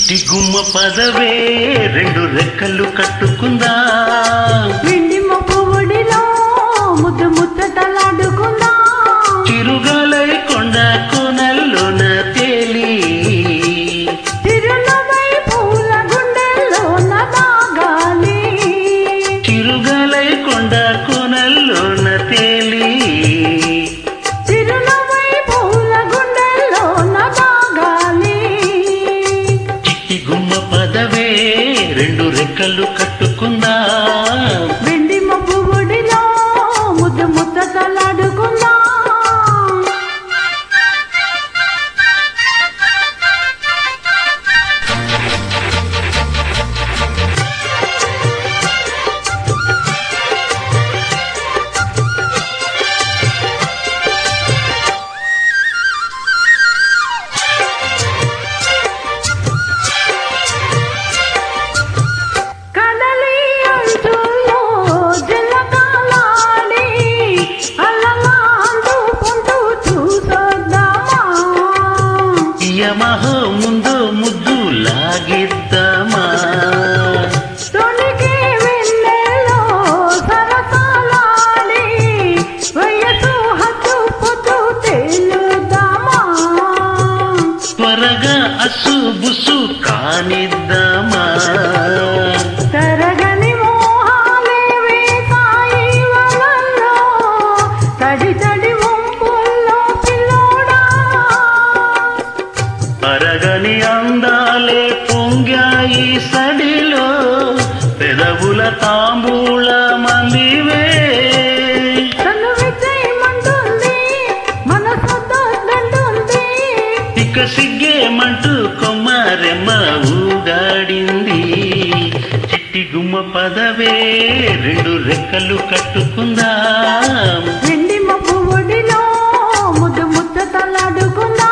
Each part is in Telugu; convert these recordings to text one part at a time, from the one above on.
చిట్టి గుమ్మ పదవే రెండు రెక్కలు కట్టుకుందా వెండి మొప్పు ఒడిలో ముద్దు ముచ్చటలాడుకుందా చిరుగాలై కొండ కోనల్లోన తేలి చిరునవ్వై పూల గుండెల్లోన దాగాలి చిరుగాలై కొండ కోనల్లోన తేలి చిరునవ్వై పూల గుండెల్లోన దాగాలి చిట్టి గుమ్మ పదవే రెండు రెక్కలు కట్టుకుందా వెండి మొప్పు ఒడిలో ముద్దు ముచ్చటలాడుకుందా యమహో ముందు ముద్దు లాగిద్దామా తొలికి వెన్నెలో సరసాలాడి వయసు హద్దు పొద్దు తేలుదామా త్వరగా అసు బుసు కానిద్దామా తరగని మోహాలే వేసాయి వలల్లో తడి తడి వంపుల్లో పిల్లోడా అరగని అందాలే పొంగాయి సడిలో పెదవుల తాంబూల మల్లివే తను విజయమంటుంది మనసొద్దంటుంది ఇక సిగ్గేమంటూ కొమ్మరెమ్మ ఊగాడింది చిట్టి గుమ్మ పదవే రెండు రెక్కలు కట్టుకుందా వెండి మొప్పు ఒడిలో ముద్దు ముచ్చటలాడుకుందా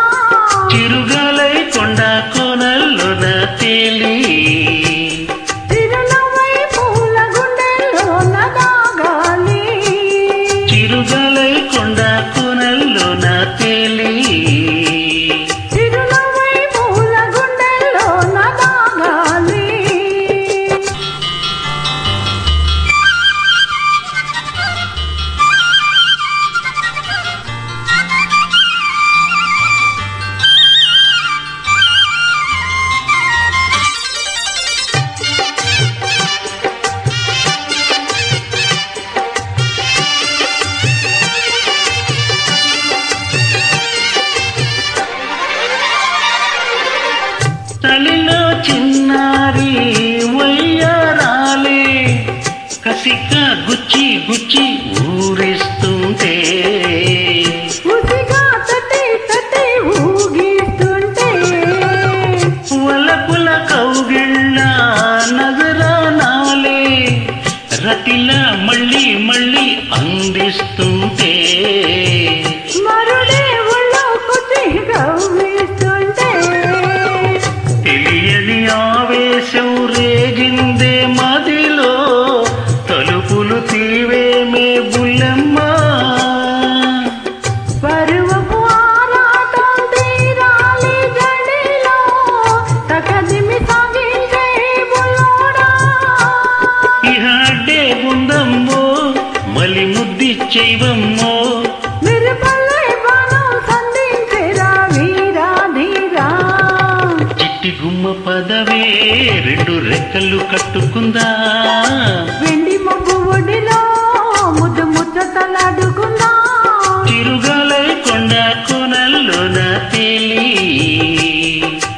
చిరుగాలై కొండ కోనల్లోన తేలి చిరునవ్వై పూల గుండెల్లోన దాగాలి చిరుగాలై కొండ కోనల్లోన తేలి చిరునవ్వై పూల గుండెల్లోన దాగాలి తలిలో చిన్నారి వయ్యారాలే కసిక గుచ్చి గుచ్చి ఊరిస్తుంటే ఉసిగా తట్టి తట్టి ఊగిస్తుంటే వలపుల కౌగిళ్ళ నజరానాలే రతిలా మళ్ళీ మళ్ళీ అందిస్తుంటే మరుడే ఒళ్ళో కుచి గవ్విస్తుంటే తెలియని ఆవేశం రేగిందే మదిలో తలుపులు తీవేమే బుల్లెమ్మ పరువపు ఆరాటం తీరాలి జడిలో తకదిమి సాగించే బుల్లోడా ఇహాడే ఉందమ్మో మలి ముద్దిచ్చైవమ్మో మిరుపల్లై బాణం సంధించెరా వీరా ధీరా చిట్టి గుమ్మ పదవే రెండు రెక్కలు కట్టుకుందా వెండి మొగ్గు ఒడిలో ముద్దు ముచ్చటలాడుకుందా చిరుగాలై కొండ కోనల్లోన తేలి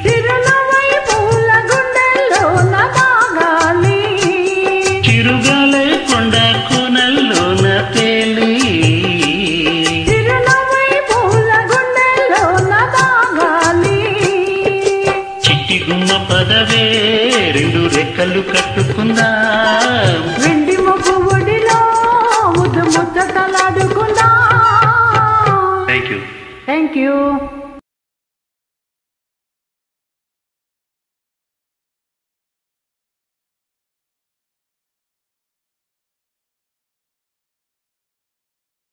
చిరునవ్వై పూల గుండెల్లోన దాగాలి చిరుగాలై కొండ కోనల్లోన తేలి చిరునవ్వై పూల గుండెల్లోన దాగాలి చిట్టి గుమ్మ పదవే రెండు రెక్కలు కట్టుకుందా వెండి మొగ్గు ఒడిలో ముద్దు ముచ్చటలాడుకుందా థ్యాంక్ యూ థ్యాంక్ యూ